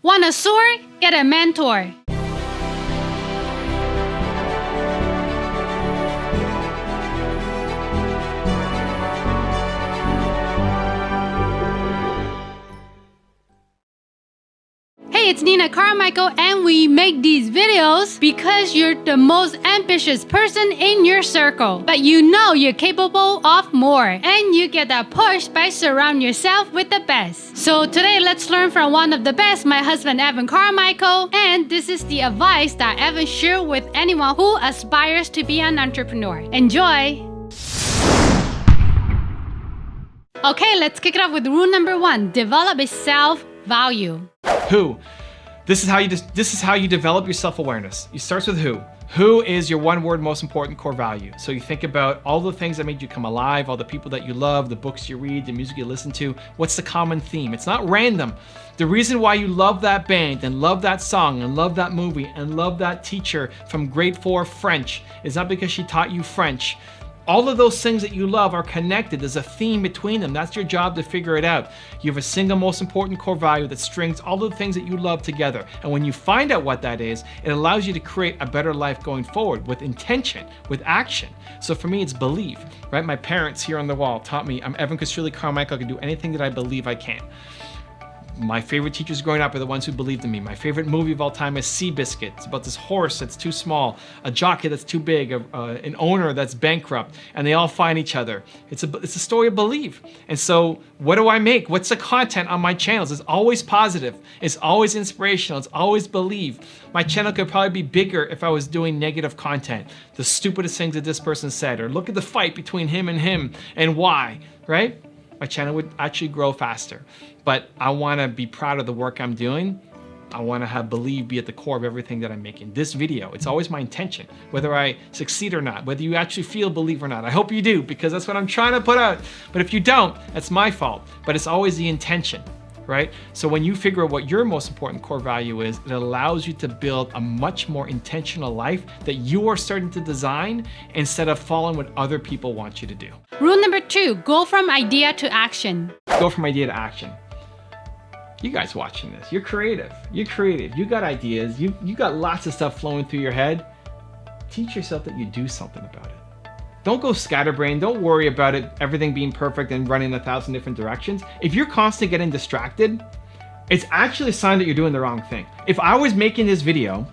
Want a sword? Get a mentor. Hey, it's Nina Carmichael, and we make these videos because you're the most ambitious person in your circle. But you know you're capable of more, and you get that push by surrounding yourself with the best. So today, let's learn from one of the best, my husband Evan Carmichael, and this is the advice that Evan shares with anyone who aspires to be an entrepreneur. Enjoy! Okay, let's kick it off with rule number 1. Develop a self-value. Who? This is how you develop your self-awareness. You start with who. Who is your one word most important core value? So you think about all the things that made you come alive, all the people that you love, the books you read, the music you listen to. What's the common theme? It's not random. The reason why you love that band and love that song and love that movie and love that teacher from grade 4 French is not because she taught you French. All of those things that you love are connected. There's a theme between them. That's your job to figure it out. You have a single most important core value that strings all the things that you love together. And when you find out what that is, it allows you to create a better life going forward with intention, with action. So for me, it's believe, right? My parents here on the wall taught me I'm Evan Carmichael. I can do anything that I believe I can. My favorite teachers growing up are the ones who believed in me. My favorite movie of all time is Seabiscuit. It's about this horse that's too small, a jockey that's too big, an owner that's bankrupt, and they all find each other. It's a story of belief. And so what do I make? What's the content on my channels? It's always positive. It's always inspirational. It's always believe. My channel could probably be bigger if I was doing negative content. The stupidest things that this person said, or look at the fight between him and why, right? My channel would actually grow faster. But I want to be proud of the work I'm doing. I want to have believe be at the core of everything that I'm making. This video, it's always my intention, whether I succeed or not, whether you actually feel believe or not. I hope you do, because that's what I'm trying to put out. But if you don't, that's my fault. But it's always the intention, right? So when you figure out what your most important core value is, it allows you to build a much more intentional life that you are starting to design instead of following what other people want you to do. Rule number 2, go from idea to action. Go from idea to action. You guys watching this, you're creative. You're creative. You got ideas. You got lots of stuff flowing through your head. Teach yourself that you do something about it. Don't go scatterbrained. Don't worry about it, everything being perfect and running 1,000 different directions. If you're constantly getting distracted, it's actually a sign that you're doing the wrong thing. If I was making this video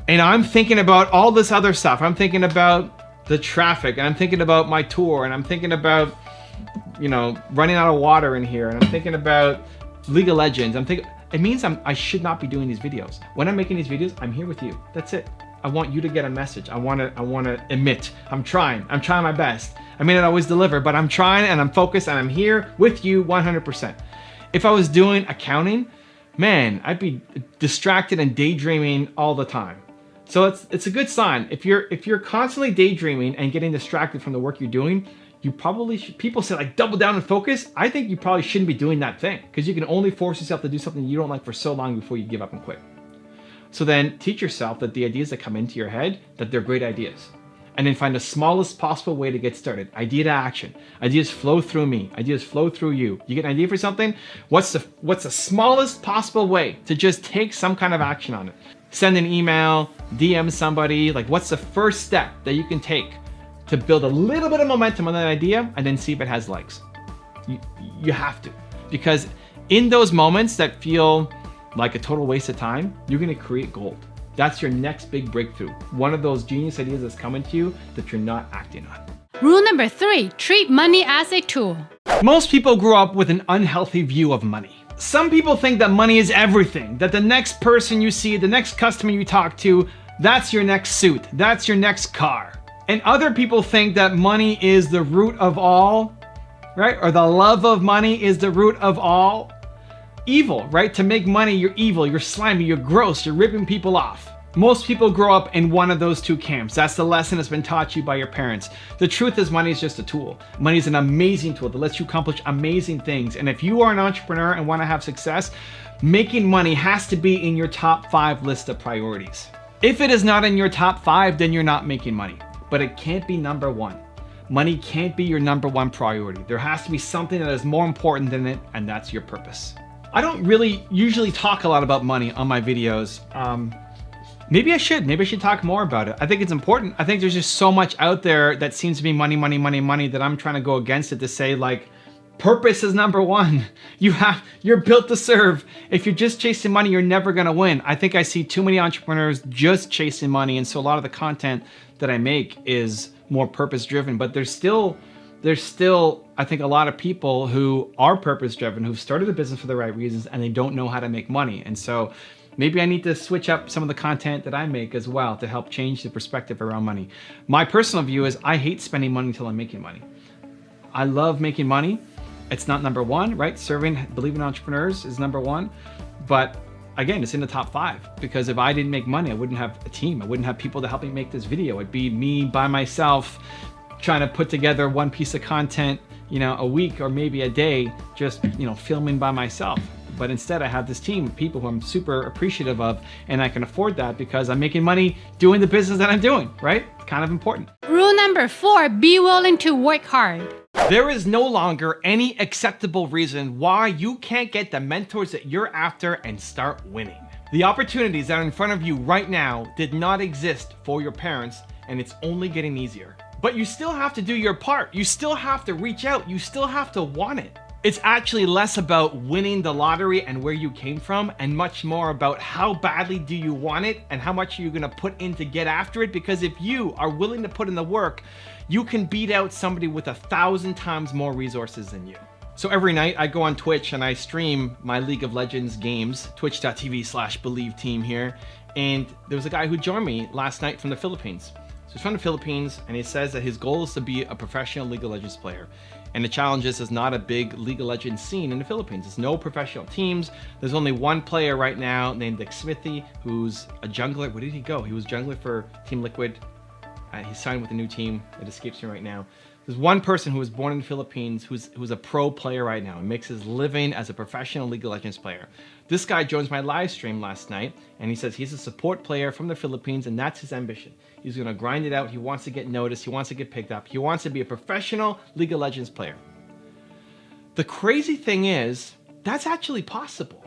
and I'm thinking about all this other stuff, I'm thinking about the traffic and I'm thinking about my tour and I'm thinking about, running out of water in here and I'm thinking about League of Legends, it means I should not be doing these videos. When I'm making these videos, I'm here with you. That's it. I want you to get a message. I want to emit. I'm trying my best. I may not always deliver, but I'm trying and I'm focused and I'm here with you 100%. If I was doing accounting, man, I'd be distracted and daydreaming all the time. So it's a good sign. If you're constantly daydreaming and getting distracted from the work you're doing, you probably should. People say like double down and focus. I think you probably shouldn't be doing that thing, because you can only force yourself to do something you don't like for so long before you give up and quit. So then teach yourself that the ideas that come into your head, that they're great ideas. And then find the smallest possible way to get started. Idea to action. Ideas flow through me. Ideas flow through you. You get an idea for something? What's the smallest possible way to just take some kind of action on it? Send an email, DM somebody. Like, what's the first step that you can take to build a little bit of momentum on that idea and then see if it has legs? You have to. Because in those moments that feel like a total waste of time, you're gonna create gold. That's your next big breakthrough. One of those genius ideas that's coming to you that you're not acting on. Rule number 3, treat money as a tool. Most people grow up with an unhealthy view of money. Some people think that money is everything, that the next person you see, the next customer you talk to, that's your next suit, that's your next car. And other people think that money is the root of all, right? Or the love of money is the root of all evil, right? To make money, you're evil, you're slimy, you're gross, you're ripping people off. Most people grow up in one of those two camps. That's the lesson that's been taught you by your parents. The truth is, money is just a tool. Money is an amazing tool that lets you accomplish amazing things. And if you are an entrepreneur and want to have success, making money has to be in your top 5 list of priorities. If it is not in your top 5, then you're not making money. But it can't be number 1. Money can't be your number 1 priority. There has to be something that is more important than it, and that's your purpose. I don't really usually talk a lot about money on my videos. Maybe I should. Maybe I should talk more about it. I think it's important. I think there's just so much out there that seems to be money, money, money, money that I'm trying to go against it to say, like, purpose is number one. You're built to serve. If you're just chasing money, you're never gonna win. I think I see too many entrepreneurs just chasing money, and so a lot of the content that I make is more purpose driven, but there's still, I think, a lot of people who are purpose driven, who've started a business for the right reasons, and they don't know how to make money. And so maybe I need to switch up some of the content that I make as well to help change the perspective around money. My personal view is I hate spending money until I'm making money. I love making money. It's not number one, right? Serving, believing entrepreneurs is number one. But again, it's in the top 5, because if I didn't make money, I wouldn't have a team. I wouldn't have people to help me make this video. It'd be me by myself trying to put together one piece of content, a week or maybe a day, just, filming by myself. But instead I have this team of people who I'm super appreciative of, and I can afford that because I'm making money doing the business that I'm doing, right? It's kind of important. Rule number 4, be willing to work hard. There is no longer any acceptable reason why you can't get the mentors that you're after and start winning. The opportunities that are in front of you right now did not exist for your parents, and it's only getting easier. But you still have to do your part. You still have to reach out. You still have to want it. It's actually less about winning the lottery and where you came from, and much more about how badly do you want it and how much are you gonna put in to get after it. Because if you are willing to put in the work, you can beat out somebody with 1,000 times more resources than you. So every night I go on Twitch and I stream my League of Legends games, twitch.tv/BelieveTeam here. And there was a guy who joined me last night from the Philippines. So he's from the Philippines, and he says that his goal is to be a professional League of Legends player. And the challenge is there's not a big League of Legends scene in the Philippines. There's no professional teams. There's only one player right now named Smithy, who's a jungler. Where did he go? He was jungler for Team Liquid. He signed with a new team. It escapes me right now. There's one person who was born in the Philippines who's a pro player right now and makes his living as a professional League of Legends player. This guy joins my live stream last night, and he says he's a support player from the Philippines, and that's his ambition. He's gonna grind it out. He wants to get noticed. He wants to get picked up. He wants to be a professional League of Legends player. The crazy thing is, that's actually possible.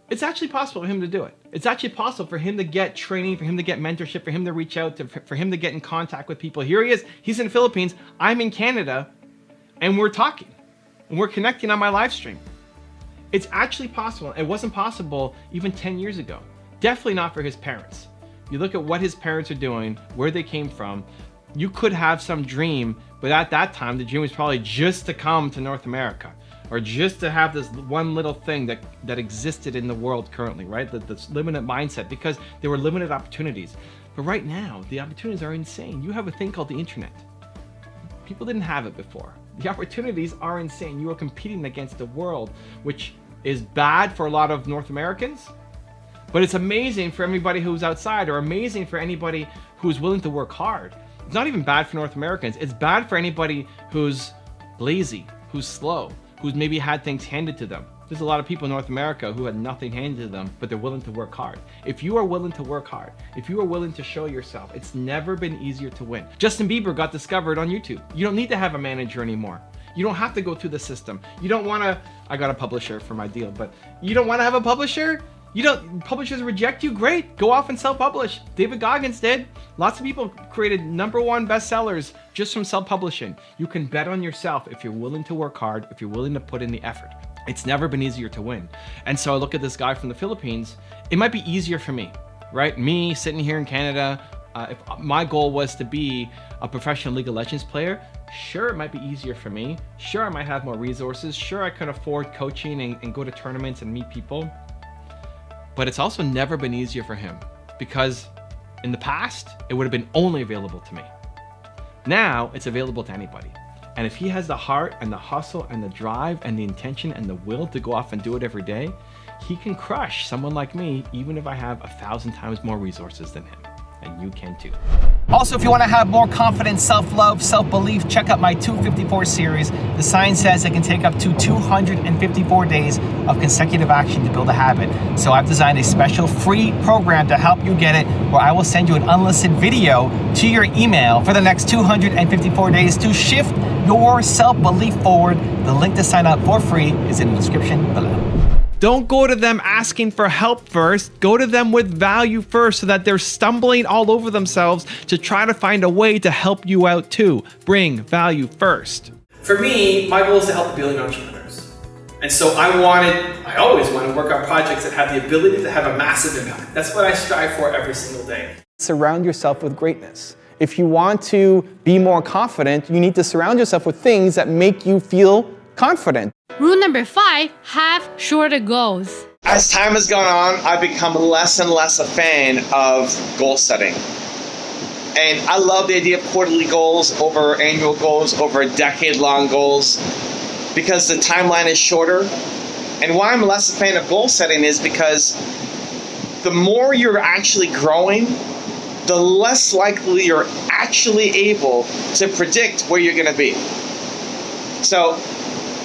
It's actually possible for him to do it. It's actually possible for him to get training, for him to get mentorship, for him to reach out, for him to get in contact with people. Here he is. He's in the Philippines. I'm in Canada, and we're talking, and we're connecting on my live stream. It's actually possible. It wasn't possible even 10 years ago. Definitely not for his parents. You look at what his parents are doing, where they came from. You could have some dream, but at that time, the dream was probably just to come to North America, or just to have this one little thing that existed in the world currently, right? This limited mindset, because there were limited opportunities. But right now, the opportunities are insane. You have a thing called the internet. People didn't have it before. The opportunities are insane. You are competing against the world, which is bad for a lot of North Americans, but it's amazing for everybody who's outside, or amazing for anybody who's willing to work hard. It's not even bad for North Americans. It's bad for anybody who's lazy, who's slow, who's maybe had things handed to them. There's a lot of people in North America who had nothing handed to them, but they're willing to work hard. If you are willing to work hard, if you are willing to show yourself, it's never been easier to win. Justin Bieber got discovered on YouTube. You don't need to have a manager anymore. You don't have to go through the system. You don't want to, I got a publisher for my deal, but you don't want to have a publisher? Publishers reject you? Great, go off and self-publish. David Goggins did. Lots of people created #1 bestsellers just from self-publishing. You can bet on yourself if you're willing to work hard, if you're willing to put in the effort. It's never been easier to win. And so I look at this guy from the Philippines. It might be easier for me, right? Me sitting here in Canada, if my goal was to be a professional League of Legends player, sure, it might be easier for me. Sure, I might have more resources. Sure, I could afford coaching and go to tournaments and meet people. But it's also never been easier for him, because in the past, it would have been only available to me. Now, it's available to anybody. And if he has the heart and the hustle and the drive and the intention and the will to go off and do it every day, he can crush someone like me, even if I have 1,000 times more resources than him. And you can too. Also, if you want to have more confidence, self-love, self-belief, check out my 254 series. The science says it can take up to 254 days of consecutive action to build a habit. So I've designed a special free program to help you get it, where I will send you an unlisted video to your email for the next 254 days to shift your self-belief forward. The link to sign up for free is in the description below. Don't go to them asking for help first. Go to them with value first so that they're stumbling all over themselves to try to find a way to help you out too. Bring value first. For me, my goal is to help billion entrepreneurs. And so I always wanted to work on projects that have the ability to have a massive impact. That's what I strive for every single day. Surround yourself with greatness. If you want to be more confident, you need to surround yourself with things that make you feel confident. Rule number 5, have shorter goals. As time has gone on, I've become less and less a fan of goal setting. And I love the idea of quarterly goals over annual goals, over decade-long goals, because the timeline is shorter. And why I'm less a fan of goal setting is because the more you're actually growing, the less likely you're actually able to predict where you're going to be. So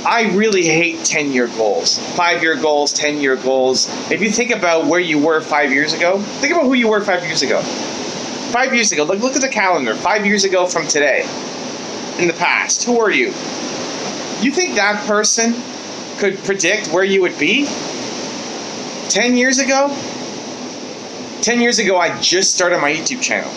I really hate 10-year goals, 5-year goals, 10-year goals. If you think about where you were 5 years ago, think about who you were 5 years ago. 5 years ago, look at the calendar. 5 years ago from today, in the past, who are you? You think that person could predict where you would be 10 years ago? 10 years ago, I just started my YouTube channel.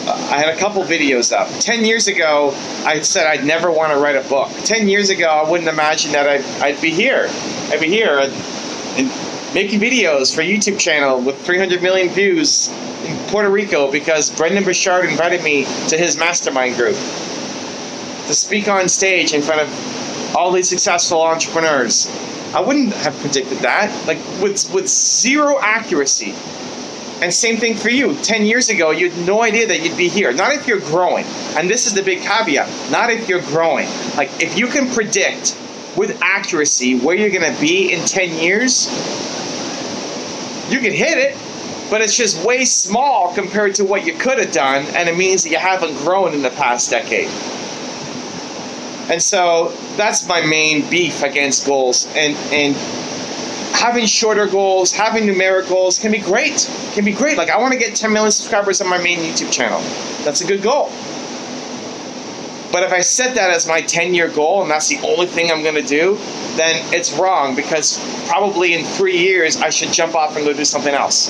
I had a couple videos up. 10 years ago, I said I'd never want to write a book. 10 years ago, I wouldn't imagine that I'd be here. I'd be here and making videos for a YouTube channel with 300 million views in Puerto Rico because Brendan Burchard invited me to his mastermind group to speak on stage in front of all these successful entrepreneurs. I wouldn't have predicted that, like with zero accuracy. And same thing for you. 10 years ago, you had no idea that you'd be here. Not if you're growing. And this is the big caveat. Not if you're growing. Like, if you can predict with accuracy where you're going to be in 10 years, you can hit it, but it's just way small compared to what you could have done, and it means that you haven't grown in the past decade. And so that's my main beef against goals. And having shorter goals, having numeric goals can be great. Can be great. Like, I want to get 10 million subscribers on my main YouTube channel. That's a good goal. But if I set that as my 10-year goal and that's the only thing I'm going to do, then it's wrong, because probably in 3 years I should jump off and go do something else,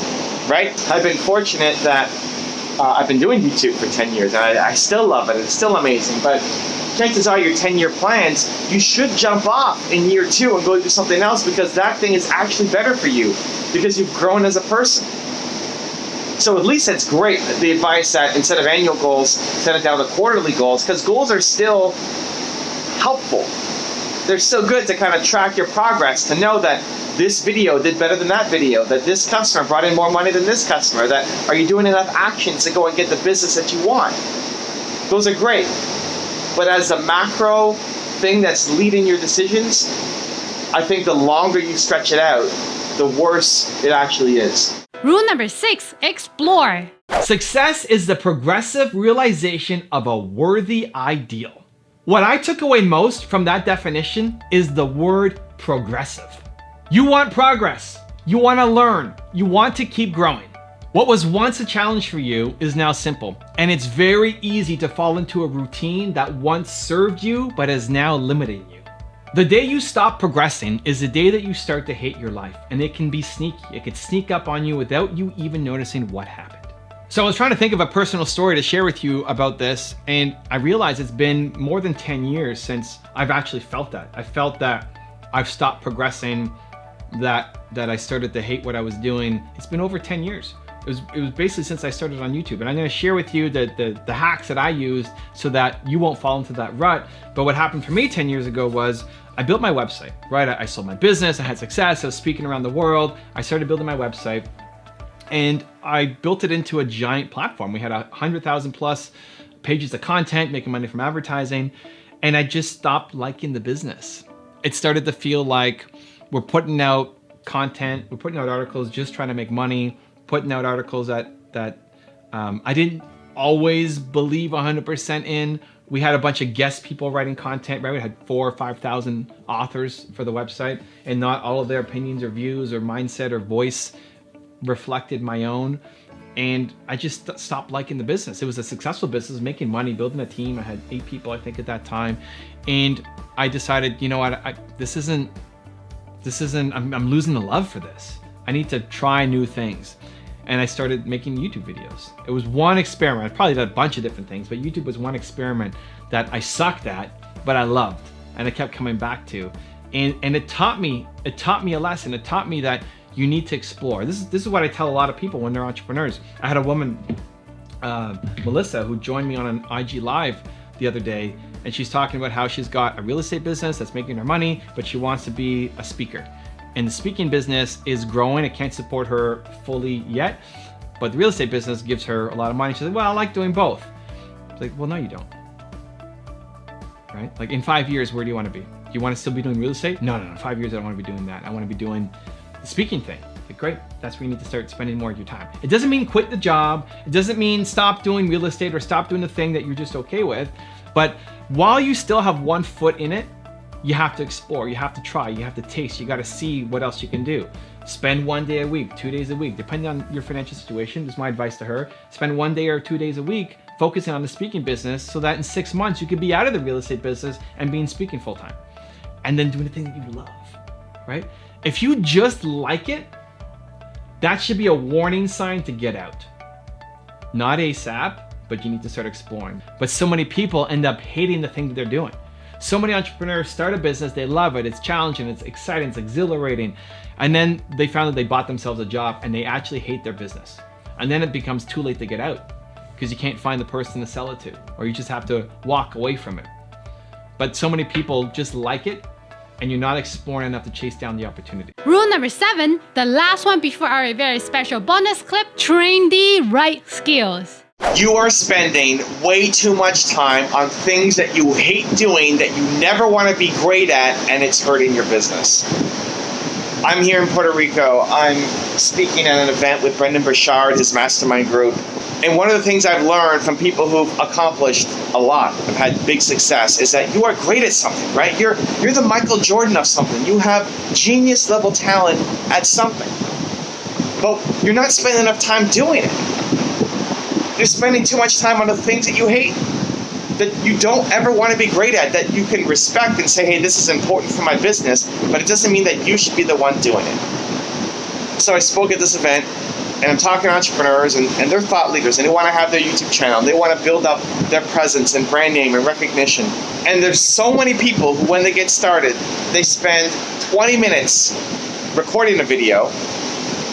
right? I've been fortunate that I've been doing YouTube for 10 years and I still love it. It's still amazing. But chances are your 10-year plans, you should jump off in year 2 and go do something else, because that thing is actually better for you because you've grown as a person. So at least it's great, the advice that instead of annual goals, set it down to quarterly goals, because goals are still helpful. They're still good to kind of track your progress, to know that this video did better than that video, that this customer brought in more money than this customer, that are you doing enough actions to go and get the business that you want. Those are great. But as a macro thing that's leading your decisions, I think the longer you stretch it out, the worse it actually is. Rule number 6, explore. Success is the progressive realization of a worthy ideal. What I took away most from that definition is the word progressive. You want progress. You want to learn. You want to keep growing. What was once a challenge for you is now simple, and it's very easy to fall into a routine that once served you but is now limiting you. The day you stop progressing is the day that you start to hate your life, and it can be sneaky. It could sneak up on you without you even noticing what happened. So I was trying to think of a personal story to share with you about this, and I realized it's been more than 10 years since I've actually felt that. I felt that I've stopped progressing, that I started to hate what I was doing. It's been over 10 years. It was basically since I started on YouTube, and I'm going to share with you the hacks that I used so that you won't fall into that rut. But what happened for me 10 years ago was I built my website, right? I sold my business, I had success, I was speaking around the world. I started building my website, and I built it into a giant platform. We had 100,000 plus pages of content, making money from advertising, and I just stopped liking the business. It started to feel like we're putting out content, we're putting out articles, just trying to make money, putting out articles that I didn't always believe 100% in. We had a bunch of guest people writing content, right? We had 4,000 or 5,000 authors for the website, and not all of their opinions or views or mindset or voice reflected my own. And I just stopped liking the business. It was a successful business, making money, building a team. I had 8 people, I think, at that time. And I decided, you know what, this isn't I'm losing the love for this. I need to try new things. And I started making YouTube videos. It was one experiment. I probably did a bunch of different things, but YouTube was one experiment that I sucked at, but I loved, and I kept coming back to. And it taught me a lesson. It taught me that you need to explore. This is what I tell a lot of people when they're entrepreneurs. I had a woman, Melissa, who joined me on an IG Live the other day, and she's talking about how she's got a real estate business that's making her money, but she wants to be a speaker. And the speaking business is growing. It can't support her fully yet, but the real estate business gives her a lot of money. She's like, well, I like doing both. It's like, well, no, you don't. Right? Like in 5 years, where do you want to be? Do you want to still be doing real estate? No, 5 years, I don't want to be doing that. I want to be doing the speaking thing. Like, great, that's where you need to start spending more of your time. It doesn't mean quit the job. It doesn't mean stop doing real estate or stop doing the thing that you're just okay with. But while you still have one foot in it, you have to explore, you have to try, you have to taste, you got to see what else you can do. Spend 1 day a week, 2 days a week, depending on your financial situation. This is my advice to her. Spend 1 day or 2 days a week focusing on the speaking business so that in 6 months you could be out of the real estate business and be in speaking full time. And then doing the thing that you love, right? If you just like it, that should be a warning sign to get out. Not ASAP, but you need to start exploring. But so many people end up hating the thing that they're doing. So many entrepreneurs start a business, they love it, it's challenging, it's exciting, it's exhilarating, and then they found that they bought themselves a job and they actually hate their business. And then it becomes too late to get out because you can't find the person to sell it to, or you just have to walk away from it. But so many people just like it, and you're not exploring enough to chase down the opportunity. Rule number 7, the last one before our very special bonus clip, train the right skills. You are spending way too much time on things that you hate doing, that you never want to be great at, and it's hurting your business. I'm here in Puerto Rico. I'm speaking at an event with Brendan Burchard, his mastermind group. And one of the things I've learned from people who've accomplished a lot, have had big success, is that you are great at something, right? You're the Michael Jordan of something. You have genius level talent at something. But you're not spending enough time doing it. You're spending too much time on the things that you hate, that you don't ever want to be great at, that you can respect and say, hey, this is important for my business, but it doesn't mean that you should be the one doing it. So I spoke at this event, and I'm talking to entrepreneurs, and they're thought leaders, and they want to have their YouTube channel, and they want to build up their presence and brand name and recognition. And there's so many people who, when they get started, they spend 20 minutes recording a video,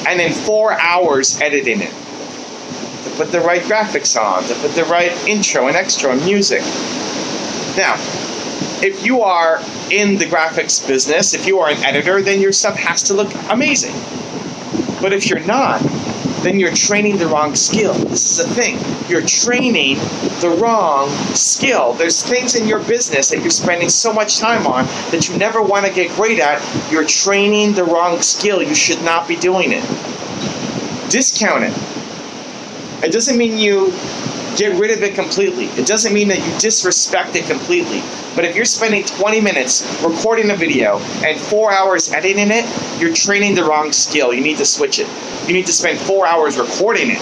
and then 4 hours editing it. To put the right graphics on, to put the right intro and extra and music. Now, if you are in the graphics business, if you are an editor, then your stuff has to look amazing. But if you're not, then you're training the wrong skill. This is the thing. You're training the wrong skill. There's things in your business that you're spending so much time on that you never want to get great at. You're training the wrong skill. You should not be doing it. Discount it. It doesn't mean you get rid of it completely. It doesn't mean that you disrespect it completely. But if you're spending 20 minutes recording a video and 4 hours editing it, you're training the wrong skill. You need to switch it. You need to spend 4 hours recording it,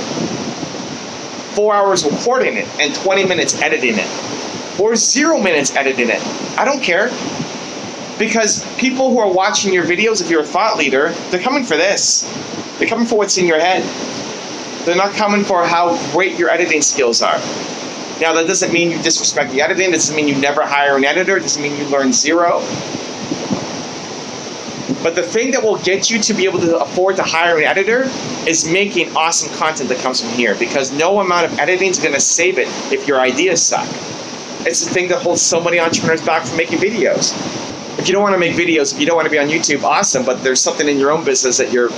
4 hours recording it, and 20 minutes editing it. Or 0 minutes editing it. I don't care. Because people who are watching your videos, if you're a thought leader, they're coming for this. They're coming for what's in your head. They're not coming for how great your editing skills are. Now, that doesn't mean you disrespect the editing. It doesn't mean you never hire an editor. It doesn't mean you learn zero. But the thing that will get you to be able to afford to hire an editor is making awesome content that comes from here, because no amount of editing is going to save it if your ideas suck. It's the thing that holds so many entrepreneurs back from making videos. If you don't want to make videos, if you don't want to be on YouTube, awesome, but there's something in your own business that you're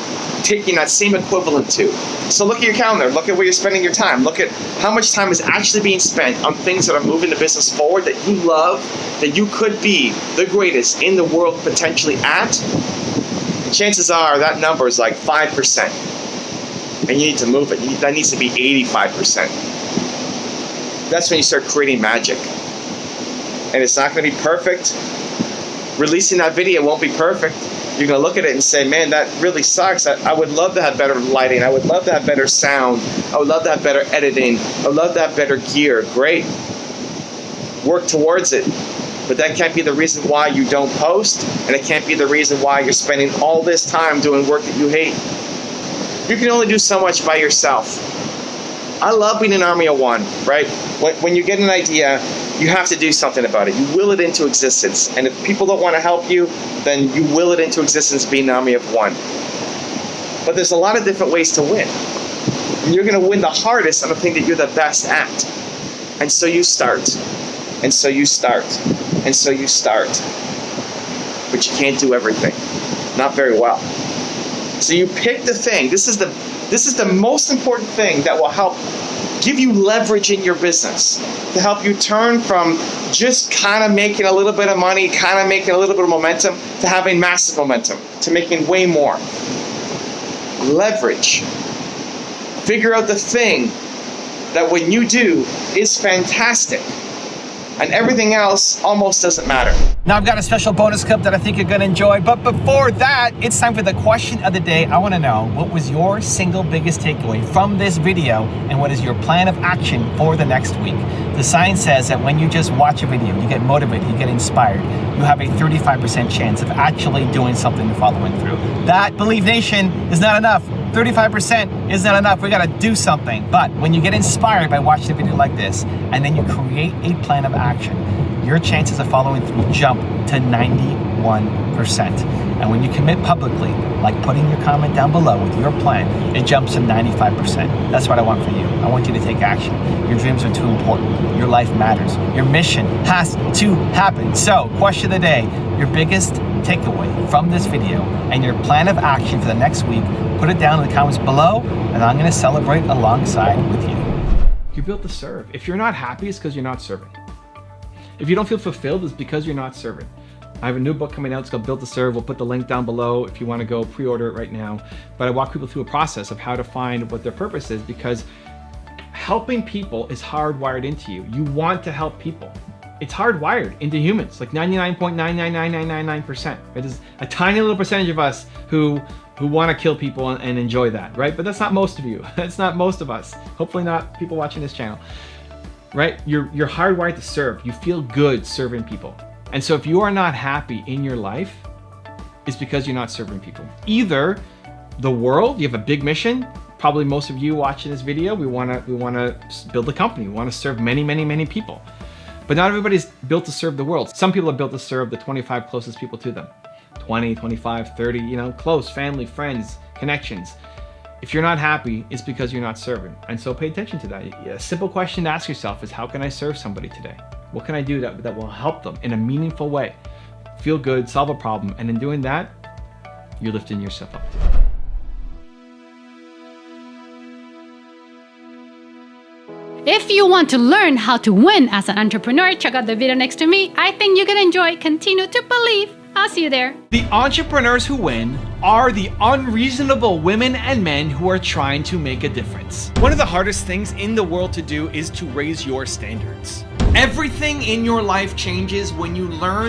taking that same equivalent to. So look at your calendar, look at where you're spending your time, look at how much time is actually being spent on things that are moving the business forward, that you love, that you could be the greatest in the world potentially at. Chances are that number is like 5%. And you need to move it. That needs to be 85%. That's when you start creating magic. And it's not going to be perfect. Releasing that video won't be perfect. You're going to look at it and say, man, that really sucks. I would love to have better lighting. I would love to have better sound. I would love to have better editing. I would love to have better gear. Great. Work towards it. But that can't be the reason why you don't post, and it can't be the reason why you're spending all this time doing work that you hate. You can only do so much by yourself. I love being an army of one, right? When you get an idea, you have to do something about it. You will it into existence. And if people don't want to help you, then you will it into existence being an army of one. But there's a lot of different ways to win. And you're going to win the hardest on the thing that you're the best at. And so you start. And so you start. And so you start. But you can't do everything. Not very well. So you pick the thing. This is the most important thing that will help give you leverage in your business, to help you turn from just kind of making a little bit of money, kind of making a little bit of momentum, to having massive momentum, to making way more. Leverage. Figure out the thing that when you do is fantastic, and everything else almost doesn't matter. Now I've got a special bonus clip that I think you're gonna enjoy, but before that, it's time for the question of the day. I wanna know, what was your single biggest takeaway from this video, and what is your plan of action for the next week? The science says that when you just watch a video, you get motivated, you get inspired, you have a 35% chance of actually doing something and following through. That, Believe Nation, is not enough. 35% is not enough. We gotta do something. But when you get inspired by watching a video like this, and then you create a plan of action, your chances of following through jump to 91%. And when you commit publicly, like putting your comment down below with your plan, it jumps to 95%. That's what I want for you. I want you to take action. Your dreams are too important. Your life matters. Your mission has to happen. So, question of the day, your biggest takeaway from this video and your plan of action for the next week, put it down in the comments below, and I'm gonna celebrate alongside with you. You're built to serve. If you're not happy, it's because you're not serving. If you don't feel fulfilled, it's because you're not serving. I have a new book coming out. It's called Built to Serve. We'll put the link down below if you want to go pre-order it right now. But I walk people through a process of how to find what their purpose is, because helping people is hardwired into you. You want to help people. It's hardwired into humans, like 99.999999%. Right? There's a tiny little percentage of us who want to kill people and enjoy that, right? But that's not most of you. That's not most of us. Hopefully not people watching this channel, right? You're hardwired to serve. You feel good serving people. And so if you are not happy in your life, it's because you're not serving people. Either the world, you have a big mission. Probably most of you watching this video, we want to build a company. We want to serve many, many, many people. But not everybody's built to serve the world. Some people are built to serve the 25 closest people to them. 20, 25, 30, close, family, friends, connections. If you're not happy, it's because you're not serving. And so pay attention to that. A simple question to ask yourself is, how can I serve somebody today? What can I do that will help them in a meaningful way? Feel good, solve a problem, and in doing that, you're lifting yourself up. If you want to learn how to win as an entrepreneur, check out the video next to me. I think you're gonna enjoy. Continue to believe. I'll see you there. The entrepreneurs who win are the unreasonable women and men who are trying to make a difference. One of the hardest things in the world to do is to raise your standards. Everything in your life changes when you learn